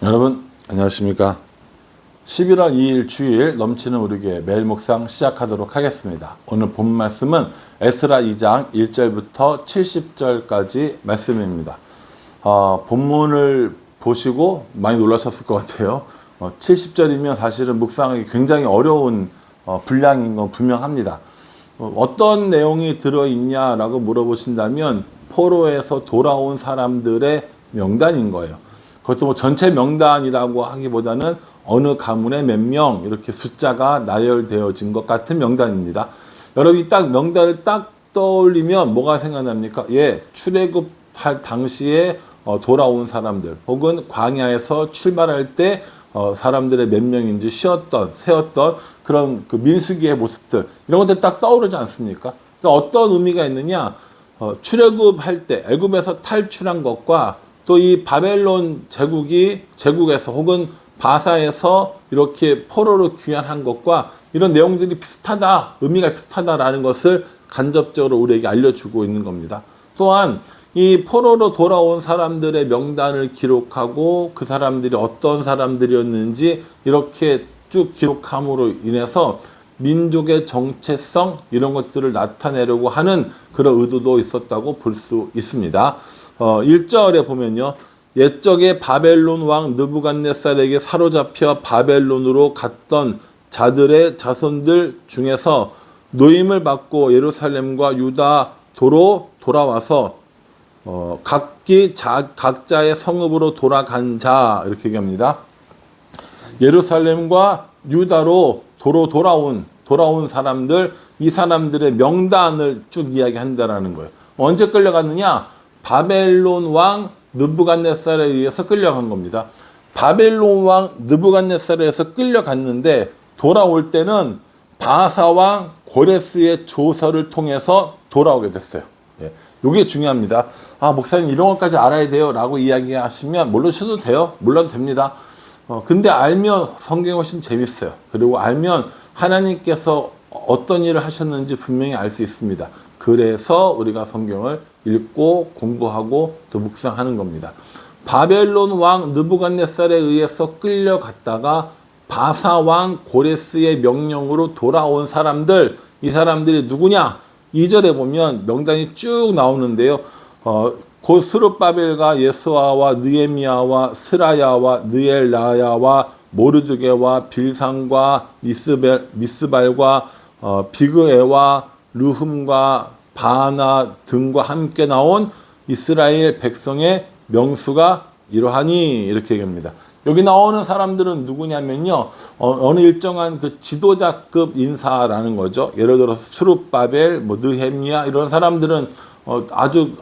여러분 안녕하십니까. 11월 2일 주일 넘치는 우리교회 매일 묵상 시작하도록 하겠습니다. 오늘 본 말씀은 에스라 2장 1절부터 70절까지 말씀입니다. 본문을 보시고 많이 놀라셨을 것 같아요. 70절이면 사실은 묵상하기 굉장히 어려운 분량인 건 분명합니다. 어떤 내용이 들어있냐라고 물어보신다면 포로에서 돌아온 사람들의 명단인 거예요. 그것도 뭐 전체 명단이라고 하기보다는 어느 가문에 몇 명 이렇게 숫자가 나열되어진 것 같은 명단입니다. 여러분이 딱 명단을 딱 떠올리면 뭐가 생각납니까? 출애굽할 당시에 돌아온 사람들 혹은 광야에서 출발할 때 사람들의 몇 명인지 세웠던 그런 그 민수기의 모습들, 이런 것들 딱 떠오르지 않습니까? 그러니까 어떤 의미가 있느냐? 출애굽할 때 애굽에서 탈출한 것과 또 이 바벨론 제국에서 혹은 바사에서 이렇게 포로로 귀환한 것과 이런 내용들이 비슷하다, 의미가 비슷하다라는 것을 간접적으로 우리에게 알려주고 있는 겁니다. 또한 이 포로로 돌아온 사람들의 명단을 기록하고 그 사람들이 어떤 사람들이었는지 이렇게 쭉 기록함으로 인해서 민족의 정체성 이런 것들을 나타내려고 하는 그런 의도도 있었다고 볼 수 있습니다. 1절에 보면요. 옛적에 바벨론 왕 느부갓네살에게 사로잡혀 바벨론으로 갔던 자들의 자손들 중에서 노임을 받고 예루살렘과 유다도로 돌아와서 각자의 성읍으로 돌아간 자, 이렇게 얘기합니다. 예루살렘과 유다로 도로 돌아온 사람들, 이 사람들의 명단을 쭉 이야기한다라는 거예요. 언제 끌려갔느냐? 바벨론 왕 느부갓네살에 의해서 끌려간 겁니다. 바벨론 왕 느부갓네살에 의해서 끌려갔는데 돌아올 때는 바사 왕 고레스의 조서를 통해서 돌아오게 됐어요. 이게 중요합니다. 목사님 이런 것까지 알아야 돼요 라고 이야기하시면 모르셔도 돼요. 몰라도 됩니다. 근데 알면 성경이 훨씬 재밌어요. 그리고 알면 하나님께서 어떤 일을 하셨는지 분명히 알 수 있습니다. 그래서 우리가 성경을 읽고 공부하고 또 묵상하는 겁니다. 바벨론 왕 느부갓네살에 의해서 끌려갔다가 바사 왕 고레스의 명령으로 돌아온 사람들, 이 사람들이 누구냐? 2절에 보면 명단이 쭉 나오는데요. 곧 스룹바벨과 예수아와 느헤미야와 스라야와 느엘라야와 모르드게와 빌상과 미스발과 비그에와 르흠과 바나 등과 함께 나온 이스라엘 백성의 명수가 이러하니, 이렇게 얘기합니다. 여기 나오는 사람들은 누구냐면요, 어느 일정한 그 지도자급 인사라는 거죠. 예를 들어서 스룹바벨, 느헤미야 이런 사람들은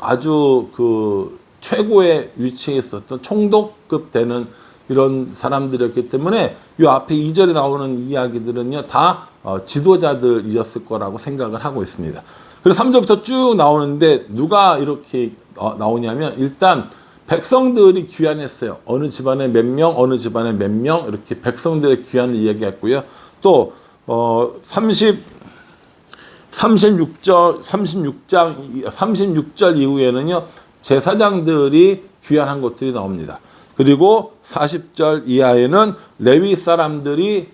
아주 그 최고의 위치에 있었던 총독급 되는 이런 사람들이었기 때문에 이 앞에 2절에 나오는 이야기들은요 다 지도자들이었을 거라고 생각을 하고 있습니다. 그래서 3절부터 쭉 나오는데 누가 이렇게 나오냐면, 일단 백성들이 귀환했어요. 어느 집안에 몇 명, 어느 집안에 몇 명, 이렇게 백성들의 귀환을 이야기했고요. 또 36절 이후에는요 제사장들이 귀환한 것들이 나옵니다. 그리고 40절 이하에는 레위 사람들이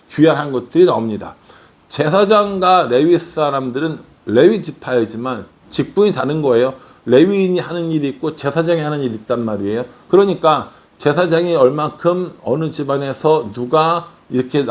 귀환한 것들이 나옵니다. 제사장과 레위 사람들은 레위 지파이지만 직분이 다른 거예요. 레위인이 하는 일이 있고 제사장이 하는 일이 있단 말이에요. 그러니까 제사장이 얼만큼 어느 집안에서 누가 이렇게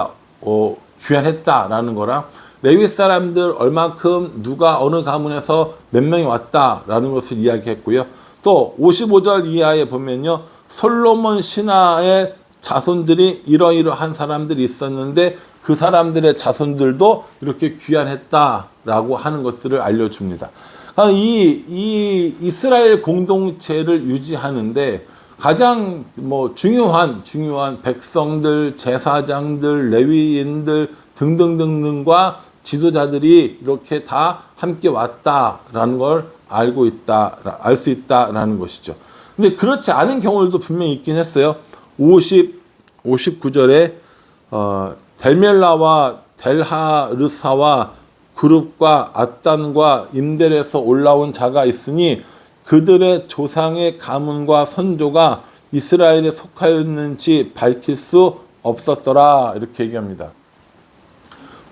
귀환했다라는 거랑 레위 사람들 얼만큼 누가 어느 가문에서 몇 명이 왔다라는 것을 이야기했고요. 또 55절 이하에 보면요, 솔로몬 신하의 자손들이 이러이러한 사람들이 있었는데 그 사람들의 자손들도 이렇게 귀환했다라고 하는 것들을 알려줍니다. 이 이스라엘 공동체를 유지하는데 가장 중요한 백성들, 제사장들, 레위인들 등등등등과 지도자들이 이렇게 다 함께 왔다라는 걸 알 수 있다라는 것이죠. 근데 그렇지 않은 경우들도 분명히 있긴 했어요. 59절에 델멜라와 델하르사와 그룹과 아단과 임델에서 올라온 자가 있으니 그들의 조상의 가문과 선조가 이스라엘에 속하였는지 밝힐 수 없었더라. 이렇게 얘기합니다.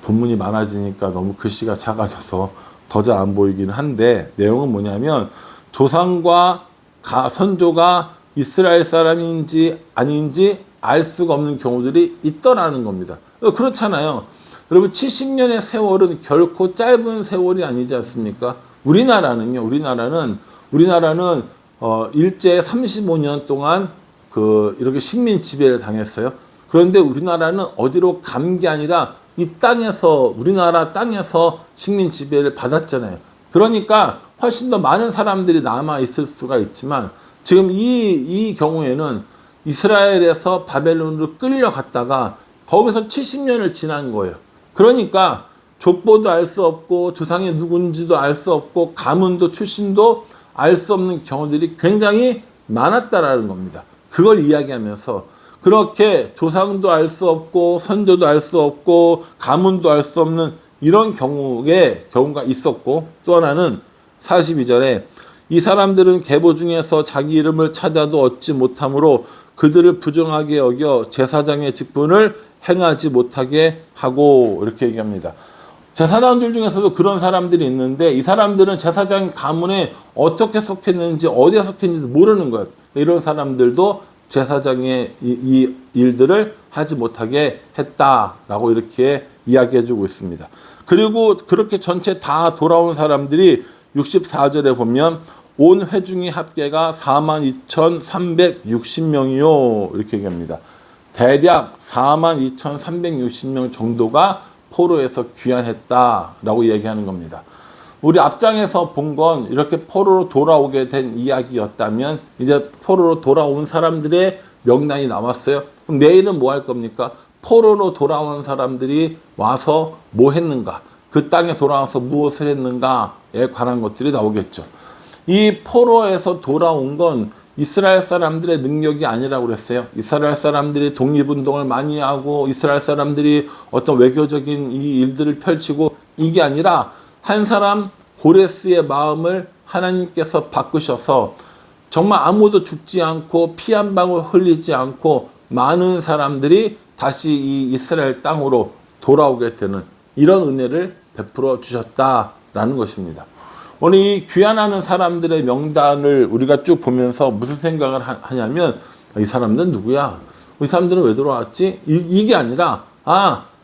본문이 많아지니까 너무 글씨가 작아져서 더 잘 안 보이기는 한데, 내용은 뭐냐면 조상과 선조가 이스라엘 사람인지 아닌지 알 수가 없는 경우들이 있더라는 겁니다. 그렇잖아요. 여러분, 70년의 세월은 결코 짧은 세월이 아니지 않습니까? 우리나라는 일제 35년 동안 이렇게 식민 지배를 당했어요. 그런데 우리나라는 어디로 간 게 아니라 우리나라 땅에서 식민 지배를 받았잖아요. 그러니까 훨씬 더 많은 사람들이 남아 있을 수가 있지만, 지금 이 경우에는 이스라엘에서 바벨론으로 끌려갔다가 거기서 70년을 지난 거예요. 그러니까 족보도 알 수 없고 조상이 누군지도 알 수 없고 가문도 출신도 알 수 없는 경우들이 굉장히 많았다라는 겁니다. 그걸 이야기하면서 그렇게 조상도 알 수 없고 선조도 알 수 없고 가문도 알 수 없는 이런 경우가 있었고, 또 하나는 42절에 이 사람들은 계보 중에서 자기 이름을 찾아도 얻지 못하므로 그들을 부정하게 여겨 제사장의 직분을 행하지 못하게 하고, 이렇게 얘기합니다. 제사장들 중에서도 그런 사람들이 있는데 이 사람들은 제사장 가문에 어떻게 속했는지 어디에 속했는지 모르는 거예요. 이런 사람들도 제사장의 이 일들을 하지 못하게 했다라고 이렇게 이야기해주고 있습니다. 그리고 그렇게 전체 다 돌아온 사람들이 64절에 보면 온 회중의 합계가 42,360명이요 이렇게 얘기합니다. 대략 42,360명 정도가 포로에서 귀환했다라고 얘기하는 겁니다. 우리 앞장에서 본 건 이렇게 포로로 돌아오게 된 이야기였다면, 이제 포로로 돌아온 사람들의 명단이 나왔어요. 그럼 내일은 뭐 할 겁니까? 포로로 돌아온 사람들이 와서 뭐 했는가, 그 땅에 돌아와서 무엇을 했는가에 관한 것들이 나오겠죠. 이 포로에서 돌아온 건 이스라엘 사람들의 능력이 아니라고 그랬어요. 이스라엘 사람들이 독립운동을 많이 하고 이스라엘 사람들이 어떤 외교적인 이 일들을 펼치고, 이게 아니라 한 사람 고레스의 마음을 하나님께서 바꾸셔서 정말 아무도 죽지 않고 피 한 방울 흘리지 않고 많은 사람들이 다시 이 이스라엘 땅으로 돌아오게 되는 이런 은혜를 베풀어 주셨다라는 것입니다. 오늘 이 귀환하는 사람들의 명단을 우리가 쭉 보면서 무슨 생각을 하냐면, 이 사람들은 누구야? 이 사람들은 왜 돌아왔지? 이게 아니라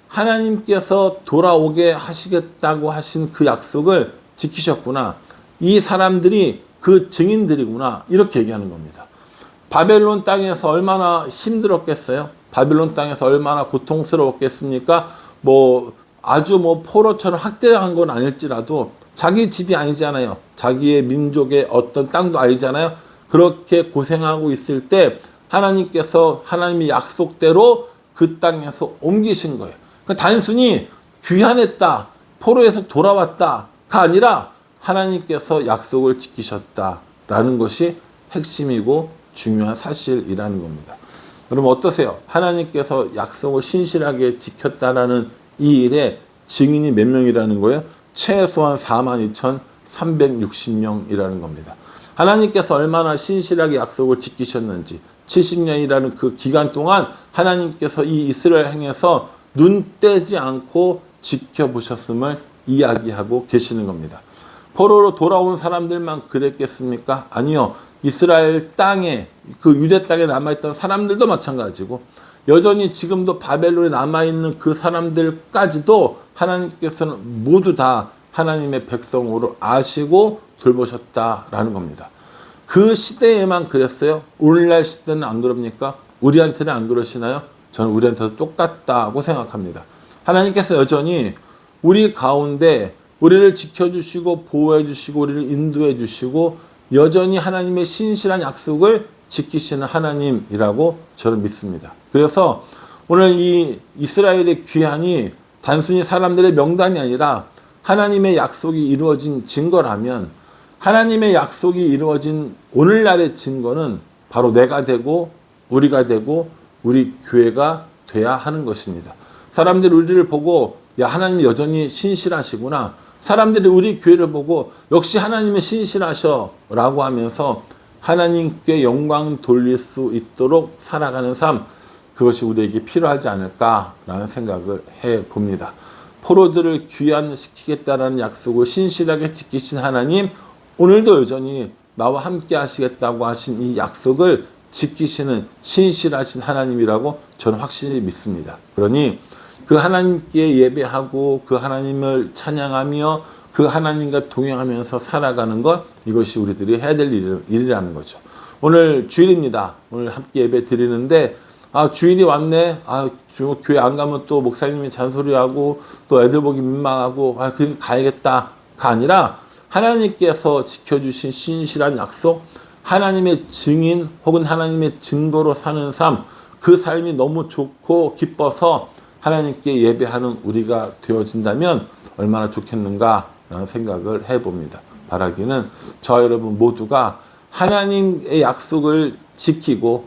하나님께서 돌아오게 하시겠다고 하신 그 약속을 지키셨구나. 이 사람들이 그 증인들이구나. 이렇게 얘기하는 겁니다. 바벨론 땅에서 얼마나 힘들었겠어요? 바벨론 땅에서 얼마나 고통스러웠겠습니까? 아주 포로처럼 학대한 건 아닐지라도 자기 집이 아니잖아요. 자기의 민족의 어떤 땅도 아니잖아요. 그렇게 고생하고 있을 때 하나님께서 하나님의 약속대로 그 땅에서 옮기신 거예요. 그러니까 단순히 귀환했다, 포로에서 돌아왔다가 아니라 하나님께서 약속을 지키셨다라는 것이 핵심이고 중요한 사실이라는 겁니다. 여러분 어떠세요? 하나님께서 약속을 신실하게 지켰다라는 이 일에 증인이 몇 명이라는 거예요? 최소한 42,360명이라는 겁니다. 하나님께서 얼마나 신실하게 약속을 지키셨는지, 70년이라는 그 기간 동안 하나님께서 이 이스라엘 향해서 눈 떼지 않고 지켜보셨음을 이야기하고 계시는 겁니다. 포로로 돌아온 사람들만 그랬겠습니까? 아니요. 이스라엘 땅에, 그 유대 땅에 남아있던 사람들도 마찬가지고, 여전히 지금도 바벨론에 남아있는 그 사람들까지도 하나님께서는 모두 다 하나님의 백성으로 아시고 돌보셨다라는 겁니다. 그 시대에만 그랬어요? 오늘날 시대는 안 그럽니까? 우리한테는 안 그러시나요? 저는 우리한테도 똑같다고 생각합니다. 하나님께서 여전히 우리 가운데 우리를 지켜주시고 보호해주시고 우리를 인도해주시고 여전히 하나님의 신실한 약속을 지키시는 하나님이라고 저는 믿습니다. 그래서 오늘 이 이스라엘의 귀환이 단순히 사람들의 명단이 아니라 하나님의 약속이 이루어진 증거라면, 하나님의 약속이 이루어진 오늘날의 증거는 바로 내가 되고 우리가 되고 우리 교회가 돼야 하는 것입니다. 사람들이 우리를 보고 야, 하나님이 여전히 신실하시구나. 사람들이 우리 교회를 보고 역시 하나님이 신실하셔 라고 하면서 하나님께 영광 돌릴 수 있도록 살아가는 삶, 그것이 우리에게 필요하지 않을까라는 생각을 해봅니다. 포로들을 귀환시키겠다라는 약속을 신실하게 지키신 하나님, 오늘도 여전히 나와 함께 하시겠다고 하신 이 약속을 지키시는 신실하신 하나님이라고 저는 확실히 믿습니다. 그러니 그 하나님께 예배하고 그 하나님을 찬양하며 그 하나님과 동행하면서 살아가는 것, 이것이 우리들이 해야 될 일이라는 거죠. 오늘 주일입니다. 오늘 함께 예배 드리는데 주일이 왔네. 교회 안 가면 또 목사님이 잔소리하고 또 애들 보기 민망하고 그럼 가야겠다가 아니라 하나님께서 지켜주신 신실한 약속, 하나님의 증인 혹은 하나님의 증거로 사는 삶, 그 삶이 너무 좋고 기뻐서 하나님께 예배하는 우리가 되어진다면 얼마나 좋겠는가라는 생각을 해봅니다. 바라기는 저와 여러분 모두가 하나님의 약속을 지키고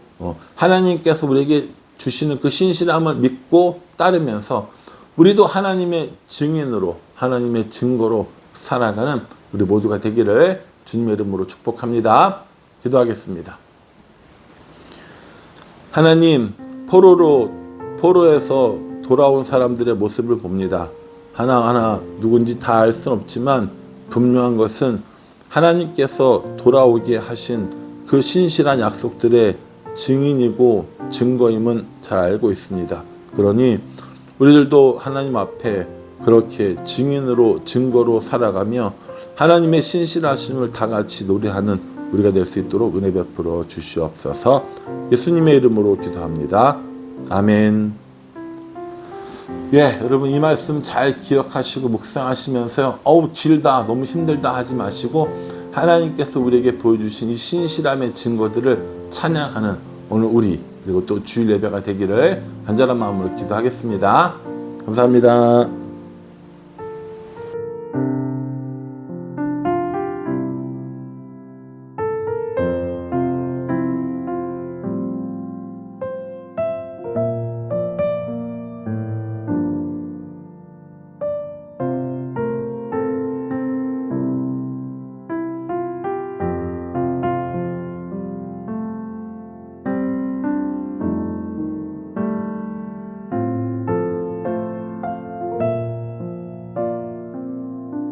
하나님께서 우리에게 주시는 그 신실함을 믿고 따르면서 우리도 하나님의 증인으로, 하나님의 증거로 살아가는 우리 모두가 되기를 주님의 이름으로 축복합니다. 기도하겠습니다. 하나님, 포로에서 돌아온 사람들의 모습을 봅니다. 하나하나 누군지 다 알 수는 없지만 분명한 것은 하나님께서 돌아오게 하신 그 신실한 약속들의 증인이고 증거임은 잘 알고 있습니다. 그러니 우리들도 하나님 앞에 그렇게 증인으로 증거로 살아가며 하나님의 신실하심을 다 같이 노래하는 우리가 될 수 있도록 은혜 베풀어 주시옵소서. 예수님의 이름으로 기도합니다. 아멘. 여러분 이 말씀 잘 기억하시고 묵상하시면서요. 길다, 너무 힘들다 하지 마시고 하나님께서 우리에게 보여주신 이 신실함의 증거들을 찬양하는 오늘 우리, 그리고 또 주일 예배가 되기를 간절한 마음으로 기도하겠습니다. 감사합니다.